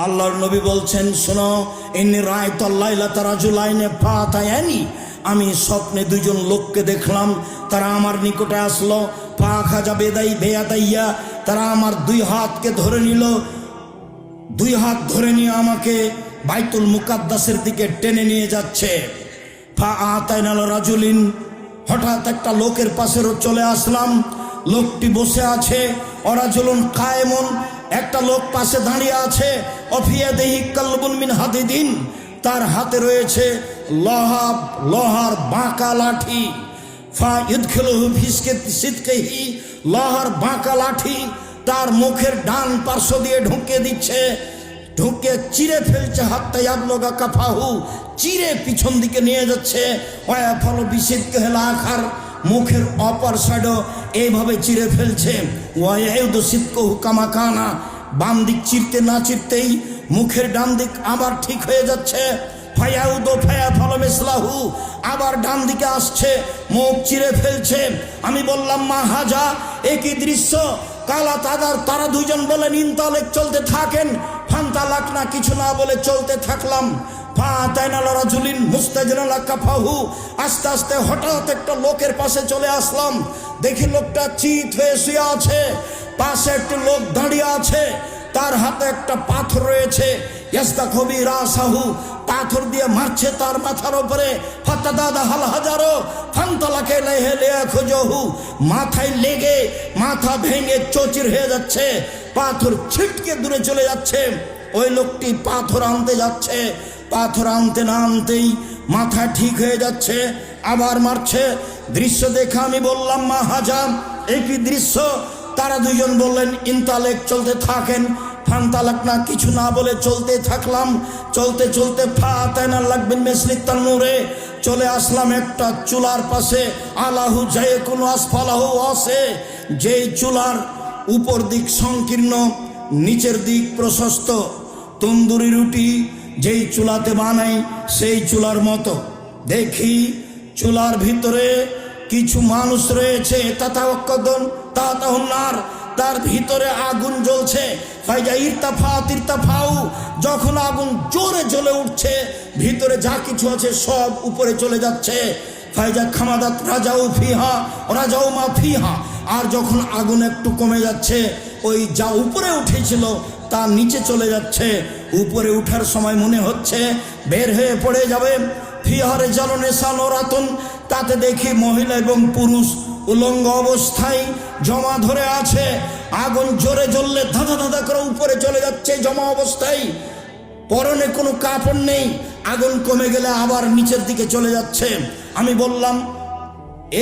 আল্লাহর নবী বলছেন, শোনো, ইন্নী রাআইতুল লাইলাতা রাজুলাইনি ফাতায়ানি, আমি স্বপ্নে দুজন লোককে দেখলাম, তারা আমার নিকটে আসলো। ফাখাজা বেয়াদাইয়া, তারা আমার দুই হাতকে ধরে নিল, দুই হাত ধরে নিয়ে আমাকে বাইতুল মুকাদ্দাসের দিকে টেনে নিয়ে যাচ্ছে। ফাআতাইনাল রাজুলিন, হঠাৎ একটা লোকের পাশে চলে আসলাম। লোকটি বসে আছে। অরাজুলুন কায়েমুন, একটা লোক পাশে দাঁড়িয়ে আছে। অফিয়াদিহি কালবুন মিন হাদিদিন, তার হাতে রয়েছে লোহার বাঁকা লাঠি। ফা ইদখিলুহু ফি সিদকিহি, লোহার বাঁকা লাঠি তার মুখের ডান পার্শ্ব দিয়ে ঢুকিয়ে দিচ্ছে, ঢুকে চিরে ফেলছে। হাত্তা ইয়াবলুগা কাফাহু, চিরে পিছন দিকে নিয়ে যাচ্ছে। ওয়া ফলো বিসিদকিহিল আখার, মুখের অপর সাইডও এইভাবে চিরে ফেলছে। ওয়াইউদু সিদকুহু কামা কানা, বাম দিক চিরতে না চিরতেই মুখের ডান দিক আবার ঠিক হয়ে যাচ্ছে। ফায়াউদু ফায়াফালু মিসলাহু, আবার ডান দিকে আসছে, মুখ চিরে ফেলছে। আমি বললাম, মা হাজা, একই দৃশ্য। কালা তারা দুইজন বলেন, ইনতালেক, চলতে থাকেন। ফান্তালাক না, কিছু না বলে চলতে থাকলাম। ফাতাইনাল রাজুলিন মুস্তাজিলাল কাফাহু, আস্তে আস্তে হঠাৎ একটা লোকের পাশে চলে আসলাম। দেখি লোকটা চিত হয়ে শুয়ে আছে, পাশে একটা লোক দাঁড়িয়ে আছে, তার হাতে একটা পাথর রয়েছে। ইয়াস্তাখবি রাসাহু, পাথর দিয়ে মারছে তার মাথার উপরে। ফাতাদাদা হাল হাজারো ফান্তালাকে লিয়াখুজহু, মাথায় লেগে মাথা ভেঙে চৌচির হয়ে যাচ্ছে, পাথর ছিটকে দূরে চলে যাচ্ছে। ওই লোকটি পাথর আনতে যাচ্ছে, পাথর আনতে না আনতেই মাথা ঠিক হয়ে যাচ্ছে, আবার মারছে। দৃশ্য দেখে আমি বললাম, মা হাজাম, একই দৃশ্য। তারা দুইজন বললেন, ইনতালেক, চলতে থাকেন। ফান্তালাক না, কিছু না বলে চলতে থাকলাম। চলতে চলতে ফাতাইনাল লাগবেন মিসলিত তান্নুরে, চলে আসলাম একটা চুলার পাশে। আলাহু জায়কুন আসফালাহু ওয়াসে, যেই চুলার উপর দিক সংকীর্ণ, নিচের দিক প্রশস্ত। তন্দুরি রুটি যেই চুলাতে বানাই সেই চুলার মতো। দেখি চুলার ভিতরে কিছু মানুষ রয়েছে। তাতাহুন্নার, তার ভিতরে আগুন জ্বলছে। ফাইজা ইরতাফাউ, যখন আগুন জোরে জ্বলে উঠছে, ভিতরে যা কিছু আছে সব উপরে চলে যাচ্ছে। ফাইজা খামাদাত রাজাউ মা ফিহা, আর যখন আগুন একটু কমে যাচ্ছে, ওই যা উপরে উঠেছিল তা নিচে চলে যাচ্ছে। উপরে উঠার সময় মনে হচ্ছে বের হয়ে পড়ে যাবে। ফিহারে জ্বালনে সানোরাতন, তাতে দেখি মহিলা এবং পুরুষ উলঙ্গ অবস্থায় জমা ধরে আছে। আগুন জোরে জ্বললে ধাঁধা ধাঁধা করে উপরে চলে যাচ্ছে জমা অবস্থায়। পরনে কোনো কাপড় নেই। আগুন কমে গেলে আবার নিচের দিকে চলে যাচ্ছে। আমি বললাম,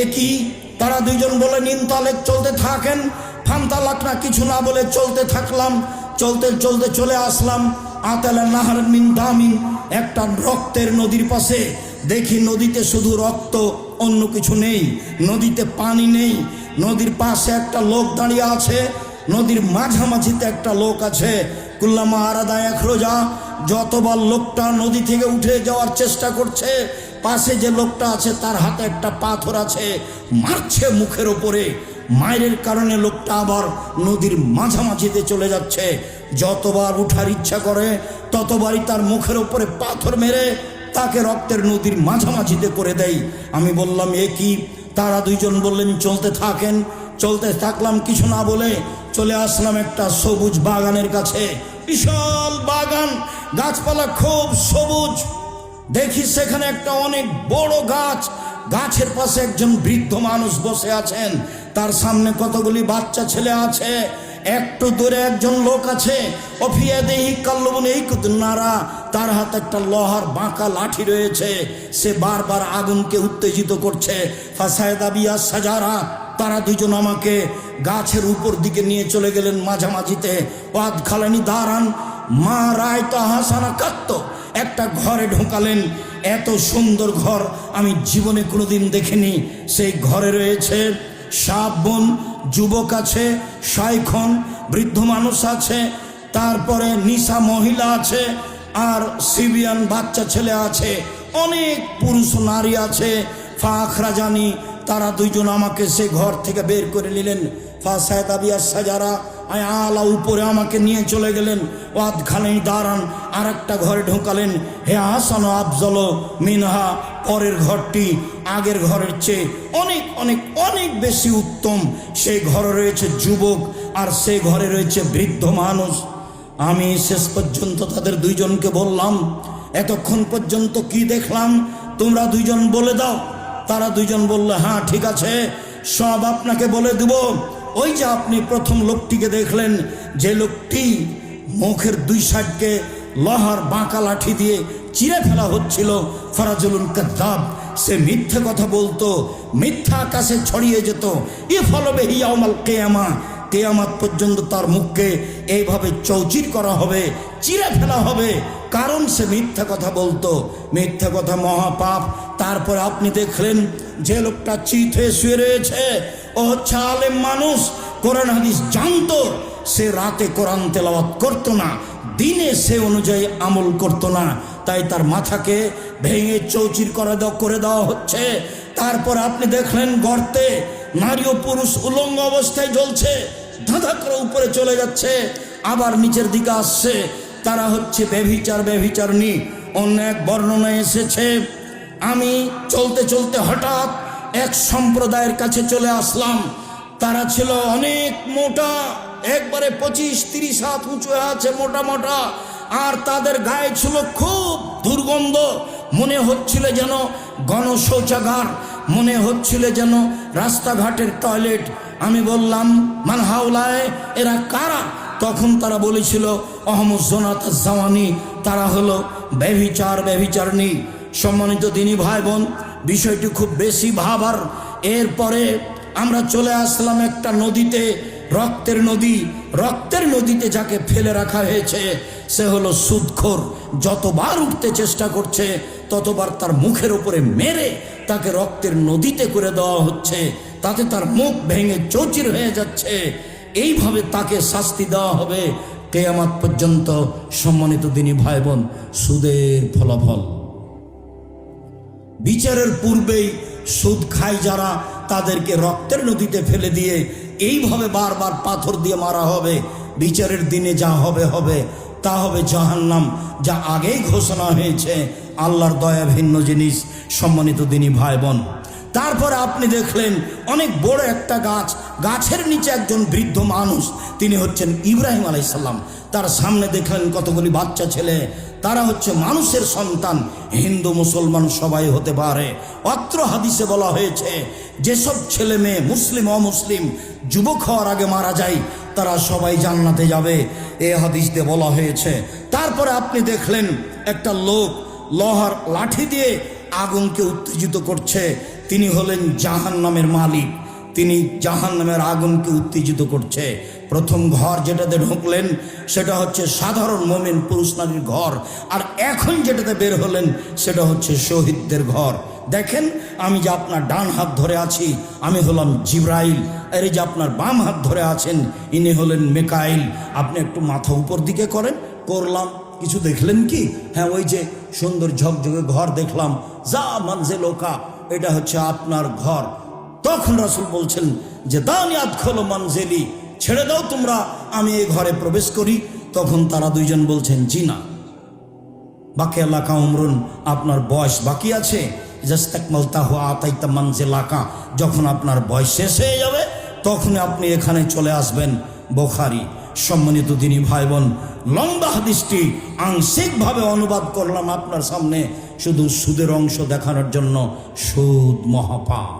একই। তারা দুইজন বলে, ইনতালেক, চলতে থাকেন। ফান্তালাক না, কিছু না বলে চলতে থাকলাম। চলতে চলতে চলে আসলাম আতালা নাহার মিন দামিন, একটা রক্তের নদীর পাশে। দেখি নদীতে শুধু রক্ত, অন্য কিছু নেই। নদীতে পানি নেই। নদীর পাশে একটা লোক দাঁড়িয়ে আছে, নদীর মাঝামাঝিতে একটা লোক আছে। কুল্লামা আরাদা ইয়াখরুজা, যতবার লোকটা নদী থেকে উঠে যাওয়ার চেষ্টা করছে, পাশে যে লোকটা আছে তার হাতে একটা পাথর আছে, মারছে মুখের ওপরে। মায়ের কারণে লোকটা আবার নদীর মাঝামাঝিতে চলে যাচ্ছে। যতবার উঠার ইচ্ছা করে ততবারই তার মুখের ওপরে পাথর মেরে তাকে রক্তের নদীর মাঝামাঝিতে করে দেয়। আমি বললাম, এ কি? তারা দুইজন বললেন, চলতে থাকেন। চলতে থাকলাম, কিছু না বলে চলে আসলাম একটা সবুজ বাগানের কাছে। বিশাল বাগান, গাছপালা খুব সবুজ। দেখি সেখানে একটা অনেক বড় গাছ, গাছের পাশে একজন বৃদ্ধ মানুষ বসে আছেন, তার সামনে কতগুলি বাচ্চা ছেলে আছে। একটু দূরে একজন লোক আছে। অফিয়াদেহি কাল্লবুন এই কুতুন্নারা, তার হাতে একটা লোহার বাঁকা লাঠি রয়েছে। সে বারবার আগুনকে উত্তেজিত করছে। ফাসায়দাবিয়া সাজারা, তারা দুজন আমাকে গাছের উপর দিকে নিয়ে চলে গেলেন মাঝামাঝিতে। ওয়াদ খালানি দাঁড়ান মা রায়তা হাসানা কাত্ত, একটা ঘরে ঢোকালেন। এত সুন্দর ঘর আমি জীবনে কোনোদিন দেখিনি। সেই ঘরে রয়েছে শাবন, যুবক আছে, শাইখন, বৃদ্ধ মানুষ আছে, তারপরে নিশা মহিলা আছে, আর সিবিয়ান বাচ্চা ছেলে আছে, অনেক পুরুষ নারী আছে। ফাখরাজানি, তারা দুইজন আমাকে সেই ঘর থেকে বের করে নিলেন। ফাসায়দাবিয়া সাজারা, আলা উপরে আমাকে নিয়ে চলে গেলেন, ওয়াদখানে দাঁড়ান, আর একটা ঘরে ঢোকালেন। হে হাসান আফজল মিনহা, পরের ঘরটি আগের ঘরের চেয়ে অনেক অনেক অনেক বেশি উত্তম। সেই ঘরে রয়েছে যুবক, আর সেই ঘরে রয়েছে বৃদ্ধ মানুষ। আমি শেষ পর্যন্ত তাদের দুইজনকে বললাম, এতক্ষণ পর্যন্ত কি দেখলাম তোমরা দুইজন বলে দাও। তারা দুইজন বলল, হ্যাঁ ঠিক আছে, সব আপনাকে বলে দেব। ওই যে আপনি প্রথম লোকটিকে দেখলেন, যে লোকটি মুখের দুই সাইডকে লোহার বাঁকা লাঠি দিয়ে চিরে ফেলা হচ্ছিল, ফরাজুলুন কাযযাব, সে মিথ্যে কথা বলতো, মিথ্যা আকাশে ছড়িয়ে যেত। ইফলবে ইয়াউমাল কিয়ামা, কিয়ামত পর্যন্ত তার মুখকে এইভাবে চৌচির করা হবে, চিরে ফেলা হবে, কারণ সে মিথ্যা কথা বলতো। মিথ্যা কথা মহাপাপ। তারপরে আপনি দেখলেন যে লোকটা চিত হয়ে শুয়ে রয়েছে, ও হচ্ছে আলেম মানুষ, কোরআন হাদিস জানতো, সে রাতে কোরআন তেলাওয়াত করতো না, দিনে সে অনুযায়ী আমল করতো না, তাই তার মাথাকে ভেঙে চৌচির করে দেওয়া হচ্ছে। তারপর আপনি দেখলেন গর্তে নারী ও পুরুষ উলঙ্গ অবস্থায় জ্বলছে, ধাঁধা করে উপরে চলে যাচ্ছে, আবার নিচের দিকে আসছে। তারা হচ্ছে ব্যভিচারণী। অন্য এক বর্ণনায় এসেছে, আমি চলতে চলতে হঠাৎ এক সম্প্রদায়ের কাছে চলে আসলাম। তারা ছিল অনেক মোটা, একবারে 25-30 হাত উঁচু আছে, মোটা মোটা, আর তাদের গায়ে ছিল খুব দুর্গন্ধ। মনে হচ্ছিল যেন গণশৌচাগার, মনে হচ্ছিল যেন রাস্তাঘাটের টয়লেট। আমি বললাম, মান হাওলায়, এরা কারা? তখন তারা বলেছিল, অহমদ জোনাত জাওয়ানি, তারা হলো ব্যভিচারণী। সম্মানিত দিনী ভাই বোন, বিষয়টি খুব বেশি ভাবার। এরপরে আমরা চলে আসলাম একটা নদীতে, রক্তের নদীতে যাকে ফেলে রাখা হয়েছে সে হলো সুদখোর। যতবার উঠতে চেষ্টা করছে ততবার তার মুখের উপরে মেরে তাকে রক্তের নদীতে করে দেওয়া হচ্ছে, তাতে তার মুখ ভেঙে চৌচির হয়ে যাচ্ছে। এইভাবে তাকে শাস্তি দেওয়া হবে কিয়ামত পর্যন্ত। সম্মানিত দিনী ভাই বোন, সুদের ফলাফল। বিচারের পূর্বেই সুদ খায় যারা, তাদেরকে রক্তের নদীতে ফেলে দিয়ে এইভাবে বারবার পাথর দিয়ে মারা হবে। বিচারের দিনে যা হবে হবে, তা হবে জাহান্নাম, যা আগেই ঘোষণা হয়েছে। আল্লাহর দয়া ভিন্ন জিনিস। সম্মানিত দিনী ভাই বোন, তারপরে আপনি দেখলেন অনেক বড় একটা গাছের নিচে একজন বৃদ্ধ মানুষ, তিনি হচ্ছেন ইব্রাহিম আলাইহিস সালাম। তার সামনে দেখলেন কতগুলি বাচ্চা ছেলে, তারা হচ্ছে মানুষের সন্তান। হিন্দু মুসলমান সবাই হতে পারে। অত্র হাদিসে বলা হয়েছে, যেসব ছেলে মেয়ে মুসলিম অমুসলিম যুবক হওয়ার আগে মারা যায়, তারা সবাই জান্নাতে যাবে, এ হাদিস দিয়ে বলা হয়েছে। তারপরে আপনি দেখলেন একটা লোক লোহার লাঠি দিয়ে আগুনকে উত্তেজিত করছে, তিনি হলেন জাহান্নামের মালিক, তিনি জাহান্নামের আগুনকে উত্তেজিত করছে। প্রথম ঘর যেটাতে ঢুকলেন সেটা হচ্ছে সাধারণ মুমিন পুরুষ নারীর ঘর, আর এখন যেটাতে বের হলেন সেটা হচ্ছে শহীদদের ঘর। দেখেন, আমি যে আপনার ডান হাত ধরে আছি, আমি হলাম জিব্রাইল, আর এই যে আপনার বাম হাত ধরে আছেন, ইনি হলেন মিকাইল। আপনি একটু মাথা উপর দিকে করেন, করলাম। কিছু দেখলেন কি? হ্যাঁ, ওই যে সুন্দর ঝকঝকে ঘর দেখলাম, যা মানজে লোকা, এটা হচ্ছে আপনার ঘর। তখন রাসূল বলছেন যে দানি আদখুলু মানজিলি, ছেড়ে দাও তোমরা, আমি এই ঘরে প্রবেশ করি। তখন তারা দুইজন বলছেন, জি না, বাকি এলাকা উমরুন, আপনার বয়স বাকি আছে। জাস্তাকমালতাহু আতাইতা মানজিলাকা, যখন আপনার বয়স শেষ হয়ে যাবে তখন আপনি এখানে চলে আসবেন। বুখারী। সম্মানিত দিনী ভাই বোন, লম্বা হাদিসটি আংশিকভাবে অনুবাদ করলাম আপনার সামনে, শুধু সুদের অংশ দেখানোর জন্য। সুদ মহাপাপ।